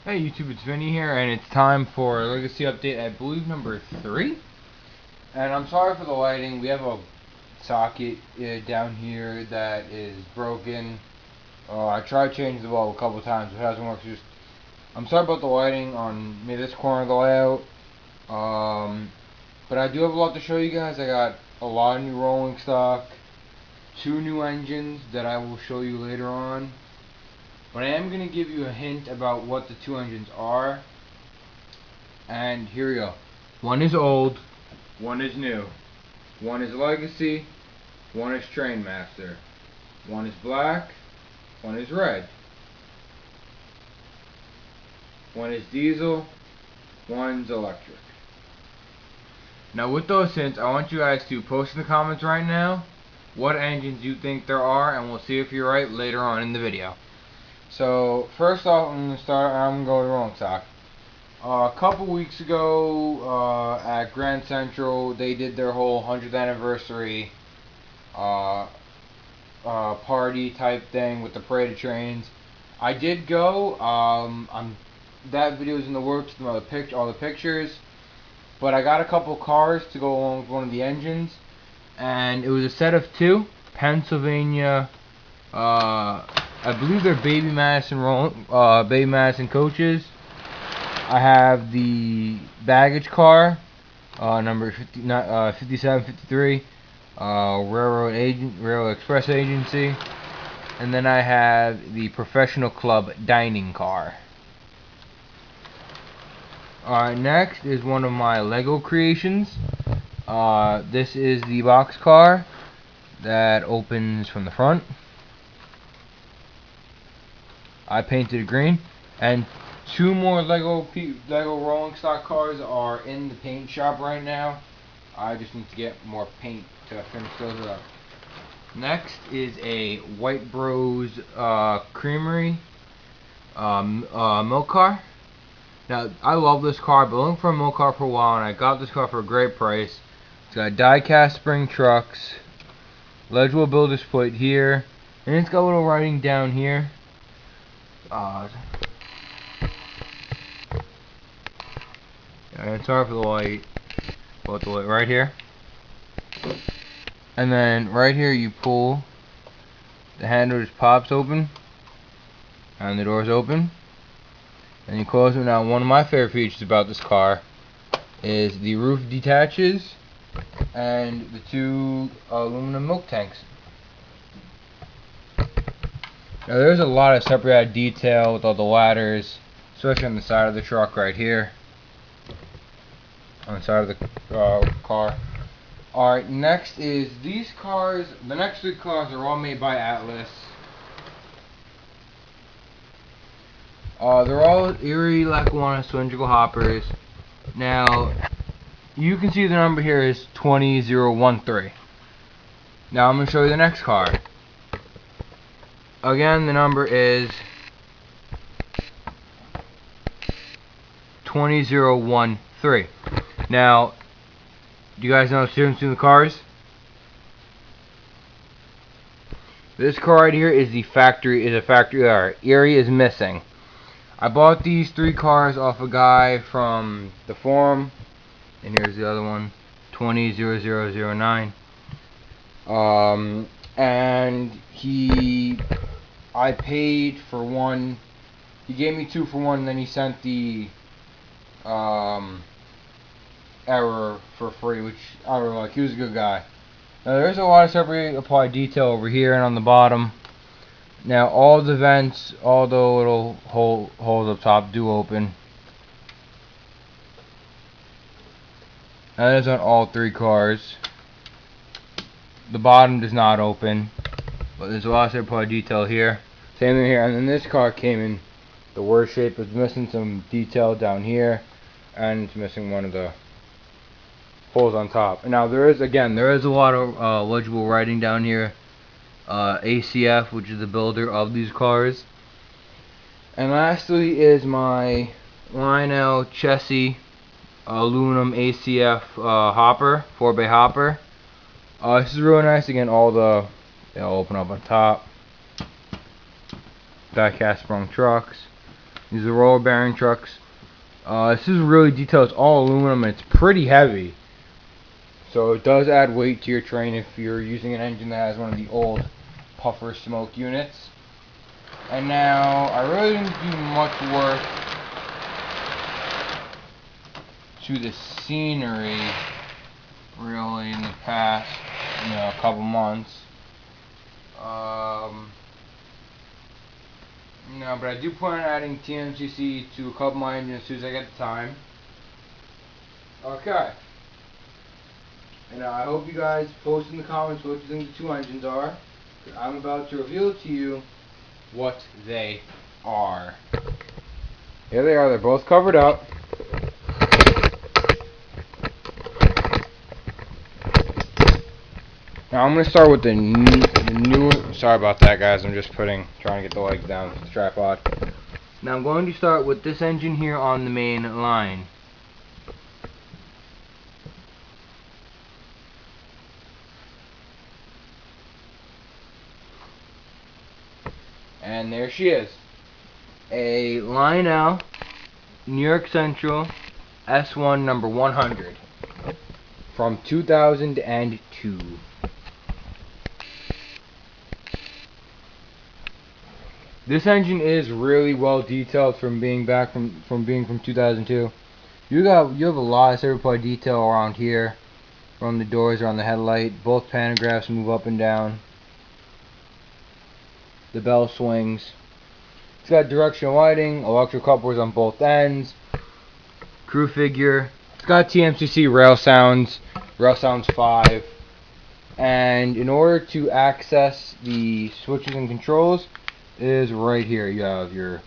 Hey YouTube, it's Vinny here, and it's time for Legacy Update, I believe number 3. And I'm sorry for the lighting. We have a socket down here that is broken. I tried changing the bulb a couple times, but it hasn't worked. I'm sorry about the lighting on maybe this corner of the layout. But I do have a lot to show you guys. I got a lot of new rolling stock, 2 new engines that I will show you later on. But I am going to give you a hint about what the 2 engines are. And here we go. One is old, one is new. One is Legacy, one is Trainmaster. One is black, one is red. One is diesel, one's electric. Now with those hints, I want you guys to post in the comments right now what engines you think there are, and we'll see if you're right later on in the video. So first off, I'm going to go with rolling stock. A couple weeks ago at Grand Central, they did their whole 100th anniversary party type thing with the parade of trains. I did go. That video is in the works, all the pictures. But I got a couple cars to go along with one of the engines, and it was a set of 2 Pennsylvania. I believe they're Baby Madison coaches. I have the baggage car, number 5753, Railroad Express Agency, and then I have the Professional Club dining car. Alright, next is one of my Lego creations. This is the box car that opens from the front. I painted it green, and 2 more Lego rolling stock cars are in the paint shop right now. I just need to get more paint to finish those up. Next is a White Bros Creamery milk car. Now I love this car. I've been looking for a milk car for a while, and I got this car for a great price. It's got die-cast spring trucks, legible builder's plate here, and it's got a little writing down here. And sorry for the light, but the light right here. And then right here you pull, the handle just pops open, and the doors open, and you close them. Now one of my favorite features about this car is the roof detaches, and the 2 aluminum milk tanks. Now there's a lot of separated detail with all the ladders, especially on the side of the truck right here, on the side of the car. Alright, next is these cars. The next 3 cars are all made by Atlas. They're all Erie, Lackawanna cylindrical hoppers. Now, you can see the number here is 20013. Now I'm going to show you the next car. Again, the number is 20013. Now, do you guys know the difference between the cars? This car right here is a factory error. Erie is missing. I bought these 3 cars off a guy from the forum, and here's the other one, 200009. And I paid for one. He gave me 2 for 1, and then he sent the error for free, which I really like. He was a good guy. Now there's a lot of separate applied detail over here and on the bottom. Now all the vents, all the little holes up top do open. Now that is on all 3 cars. The bottom does not open, but there's a lot of separate applied detail here. Same thing here, and then this car came in the worst shape. It's missing some detail down here, and it's missing one of the holes on top. Now there is a lot of legible writing down here. ACF, which is the builder of these cars. And lastly is my Lionel Chessie aluminum ACF hopper, 4-bay hopper. This is really nice. Again, they'll open up on top. Die-cast sprung trucks. These are roller bearing trucks. This is really detailed. It's all aluminum and it's pretty heavy. So it does add weight to your train if you're using an engine that has one of the old puffer smoke units. And now, I really didn't do much work to the scenery really in the past, couple months. No, but I do plan on adding TMCC to a couple of my engines as soon as I get the time. Okay. And I hope you guys post in the comments what you think the two engines are. I'm about to reveal to you what they are. Here they are. They're both covered up. Now I'm going to start with the new. Sorry about that, guys. I'm just trying to get the legs down with the tripod. Now I'm going to start with this engine here on the main line. And there she is. A Lionel New York Central S1 number 100 from 2002. This engine is really well detailed from being back from 2002. You have a lot of certified detail around here, from the doors around the headlight. Both pantographs move up and down. The bell swings. It's got directional lighting, electric couplers on both ends, crew figure. It's got TMCC rail sounds 5. And in order to access the switches and controls, is right here. You have your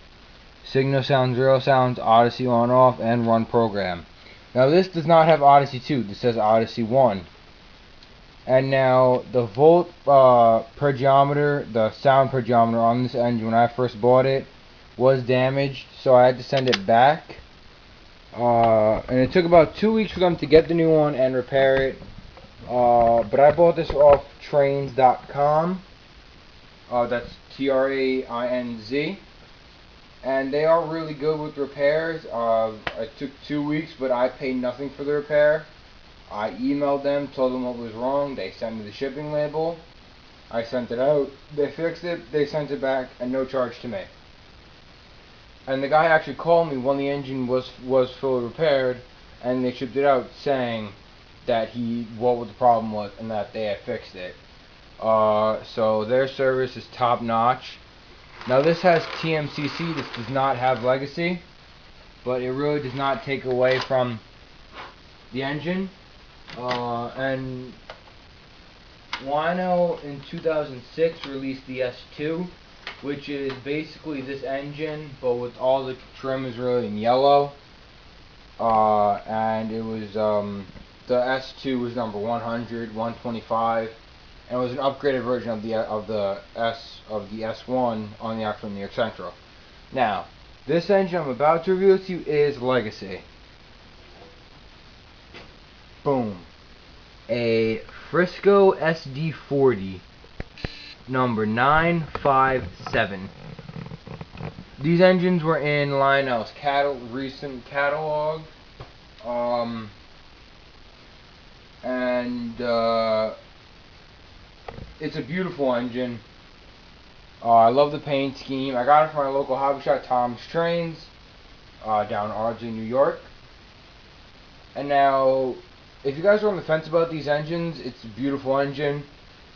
signal sounds, rail sounds, Odyssey on off, and run program. Now this does not have Odyssey 2. This says Odyssey 1. And now the volt per geometer, the sound per geometer on this engine when I first bought it was damaged, so I had to send it back. And it took about 2 weeks for them to get the new one and repair it. But I bought this off trainz.com. That's TRAINZ. And they are really good with repairs. It took 2 weeks, but I paid nothing for the repair. I emailed them, told them what was wrong. They sent me the shipping label. I sent it out. They fixed it. They sent it back, and no charge to me. And the guy actually called me when the engine was fully repaired, and they shipped it out, saying that what the problem was, and that they had fixed it. So their service is top notch. Now this has TMCC. This does not have Legacy, but it really does not take away from the engine. And Lionel in 2006 released the S2, which is basically this engine, but with all the trim is really in yellow. And it was the S2 was number 100, 125, and it was an upgraded version of the S1 on the actual New York Central. Now, this engine I'm about to reveal to you is Legacy. Boom. A Frisco SD40 number 957. These engines were in Lionel's recent catalog. It's a beautiful engine. I love the paint scheme. I got it from my local hobby shop, Tom's Trains, down in Ardsley, New York. And now, if you guys are on the fence about these engines, it's a beautiful engine.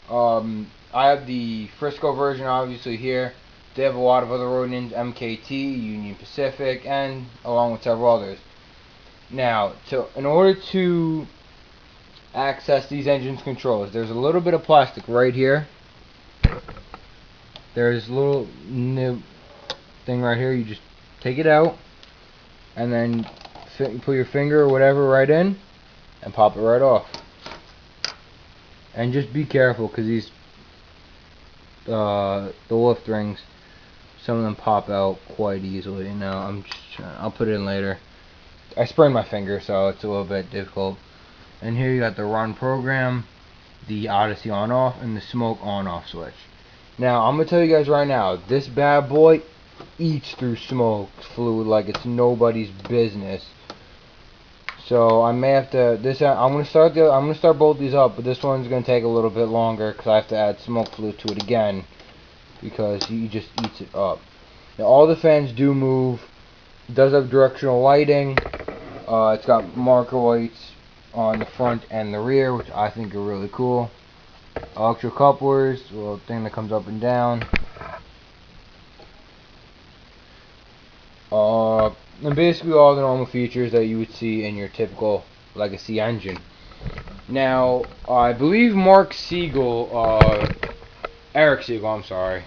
I have the Frisco version obviously here. They have a lot of other road names, MKT, Union Pacific, and along with several others. Now, in order to access these engines controls, there's a little bit of plastic right here. There's a little nib thing right here. You just take it out and then put your finger or whatever right in and pop it right off. And just be careful, because these the lift rings, some of them pop out quite easily. Now I'll put it in later. I sprained my finger, so it's a little bit difficult. And here you got the run program, the Odyssey on off, and the smoke on off switch. Now I'm gonna tell you guys right now, this bad boy eats through smoke fluid like it's nobody's business. So I may have to. I'm gonna start both these up, but this one's gonna take a little bit longer because I have to add smoke fluid to it again because he just eats it up. Now all the fans do move. It does have directional lighting. It's got marker lights on the front and the rear, which I think are really cool. Electrical couplers, a little thing that comes up and down. And basically all the normal features that you would see in your typical legacy engine. Now, I believe Eric Siegel, I'm sorry,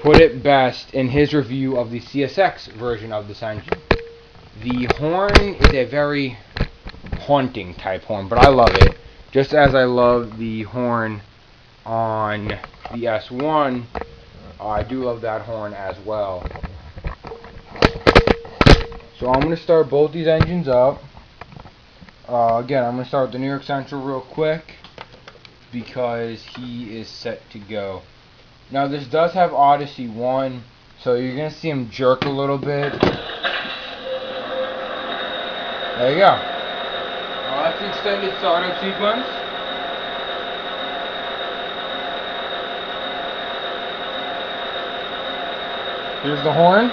put it best in his review of the CSX version of this engine. The horn is a very haunting type horn, but I love it. Just as I love the horn on the S1, I do love that horn as well. So I'm going to start both these engines up. Again, I'm going to start with the New York Central real quick because he is set to go. Now this does have Odyssey 1, so you're going to see him jerk a little bit. There you go. That's the extended startup sequence. Here's the horn.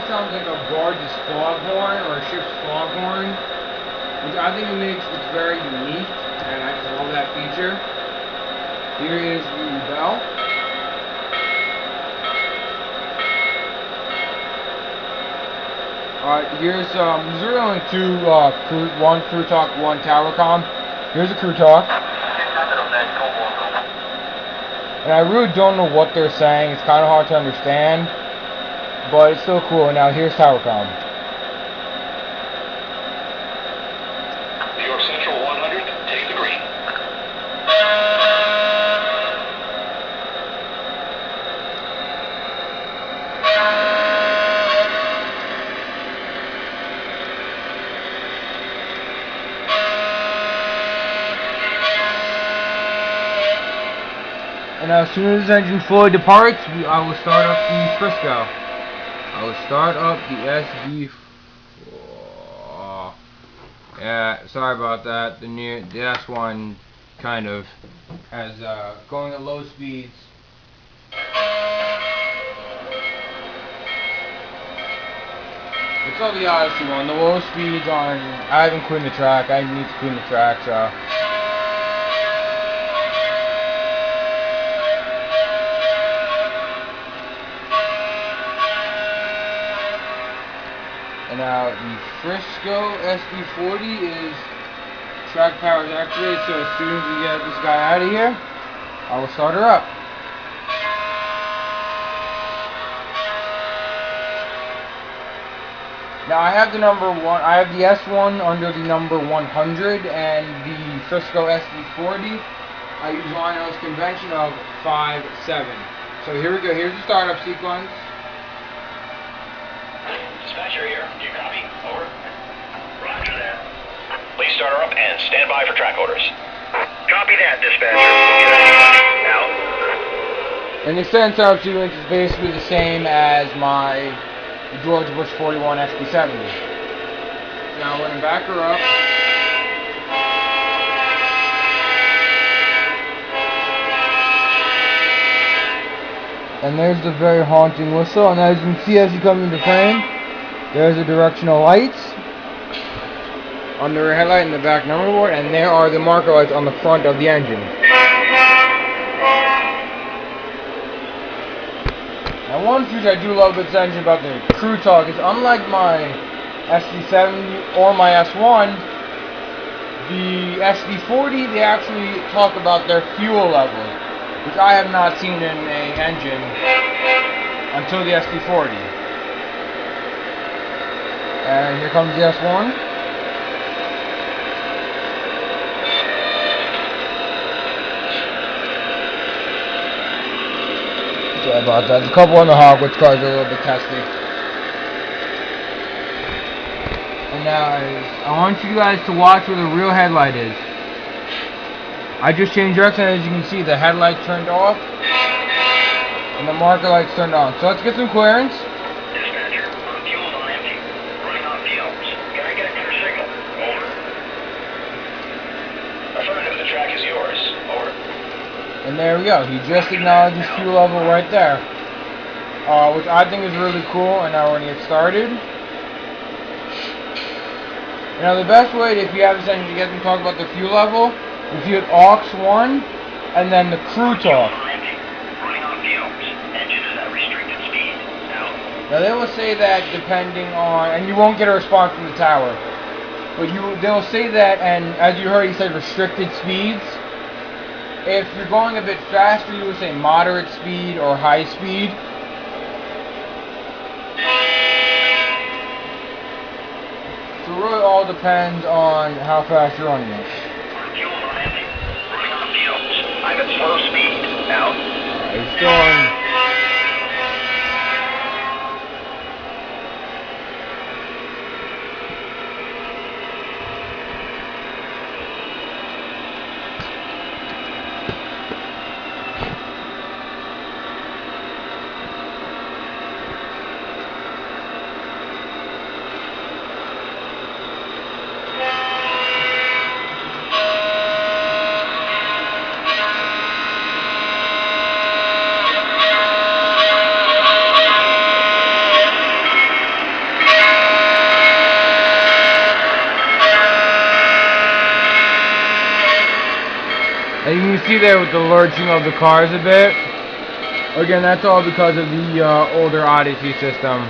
Sounds like a barge's foghorn or a ship's foghorn, which I think it's very unique, and I just love that feature. Here is the bell. Alright, there's really only two, one crew talk, one tower comm. Here's a crew talk. And I really don't know what they're saying, it's kind of hard to understand. But it's still cool. Now here's TowerCom. New York Central 100, take the green. And now as soon as this engine fully departs, I will start up the Frisco. I will start up the SD4. Yeah, sorry about that. The S1 kind of has going at low speeds. It's all the Odyssey one. The low speeds on. I haven't cleaned the track. I need to clean the track, so. And now the Frisco SD40 is track power is activated, so as soon as we get this guy out of here, I will start her up. Now I have the S1 under the number 100 and the Frisco SD40. I use Lionel's convention of 5-7. So here we go. Here's the startup sequence. Dispatcher here. Do you copy? Over. Roger that. Please start her up and stand by for track orders. Copy that, dispatcher. Out. And the extended startup sequence is basically the same as my George Bush 41 XP70. Now I'm going to back her up. And there's the very haunting whistle. And as you can see as you come into frame, there's the directional lights on the rear headlight and the back number board, and there are the marker lights on the front of the engine. Now one feature I do love about this engine about the crew talk is unlike my SD70 or my S1, the SD40 they actually talk about their fuel levels, which I have not seen in an engine until the SD40. And here comes the S1. Sorry about that. There's a couple on the Hogwarts cars are a little bit testy. And now I want you guys to watch where the real headlight is. I just changed direction, as you can see the headlights turned off and the marker lights turned on. So let's get some clearance. Dispatcher, fuel's on empty. Running on fumes. Can I get a clear signal? Over. Affirmative, the track is yours. Over. And there we go. He just acknowledged his fuel level right there. Which I think is really cool. And now we're going to get started. Now the best way, if you have this engine, to get them to talk about the fuel level, if you hit aux 1 and then the crew talk. Running on fumes. Engine is at restricted speed. Out. Now they will say that depending on, and you won't get a response from the tower, but they'll say that, and as you heard, he said restricted speeds. If you're going a bit faster, you will say moderate speed or high speed. So it really all depends on how fast you're running it. Fuel's on empty. Running on fumes. I'm at slow speed. Out. It's still on. And you can see there with the lurching of the cars a bit. Again, that's all because of the older Odyssey system.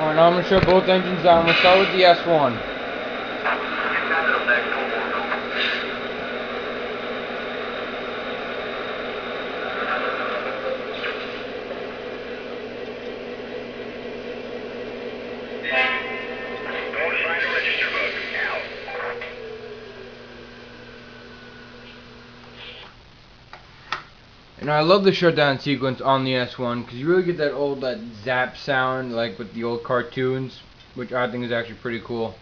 Alright, now I'm going to show both engines down. I'm going to start with the S1. And I love the shutdown sequence on the S1 because you really get that zap sound like with the old cartoons, which I think is actually pretty cool.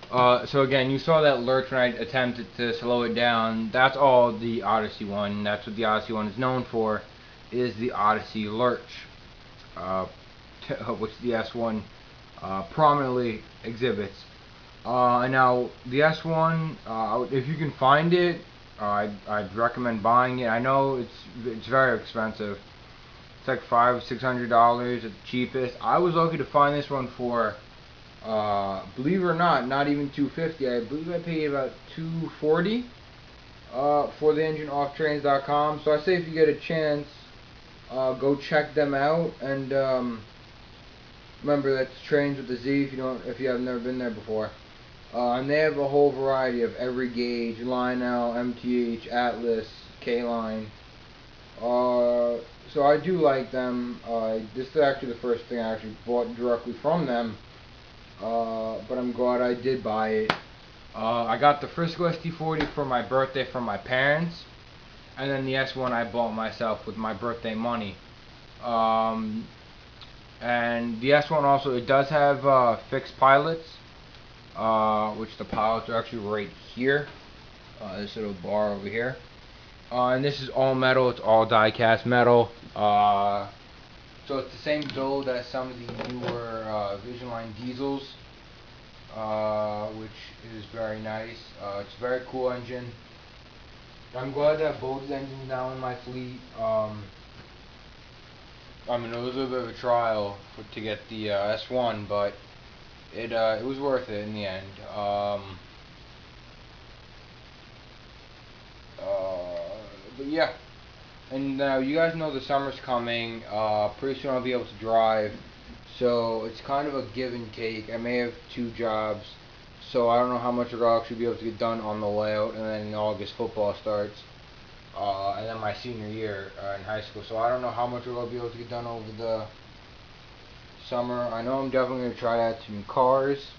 So again, you saw that lurch when I attempted to slow it down. That's all the Odyssey one. That's what the Odyssey one is known for, is the Odyssey lurch. which the S1 prominently exhibits. And now the S1, if you can find it, I'd recommend buying it. I know it's very expensive. It's like $500-600 at the cheapest. I was lucky to find this one for, believe it or not even $250. I believe I paid about $240 for the engine offtrains.com. So I say if you get a chance, go check them out. And remember, that's Trains with a Z if you have never been there before. And they have a whole variety of every gauge: Lionel, MTH, Atlas, K-Line. So I do like them. This is actually the first thing I actually bought directly from them. But I'm glad I did buy it. I got the Frisco ST40 for my birthday from my parents, and then the S1 I bought myself with my birthday money. And the S1 also, it does have fixed pilots, which the pilots are actually right here. This little bar over here. And this is all metal. It's all die-cast metal. So it's the same build as some of the newer Vision Line diesels, which is very nice. It's a very cool engine. I'm glad to have both engines now in my fleet. I mean, it was a bit of a trial to get the S1, but it was worth it in the end. But yeah, and now you guys know the summer's coming. Pretty soon I'll be able to drive, so it's kind of a give and take. I may have 2 jobs, so I don't know how much I'll actually be able to get done on the layout. And then in August football starts, and then my senior year in high school. So I don't know how much I'll be able to get done over the summer. I know I'm definitely gonna try to add some cars.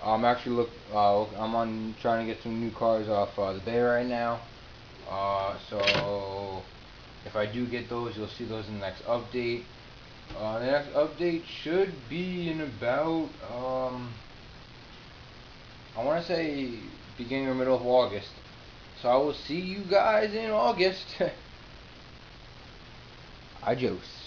I'm actually I'm on trying to get some new cars off the bay right now. So if I do get those, you'll see those in the next update. The next update should be in about I want to say beginning or middle of August. So I will see you guys in August. Adios.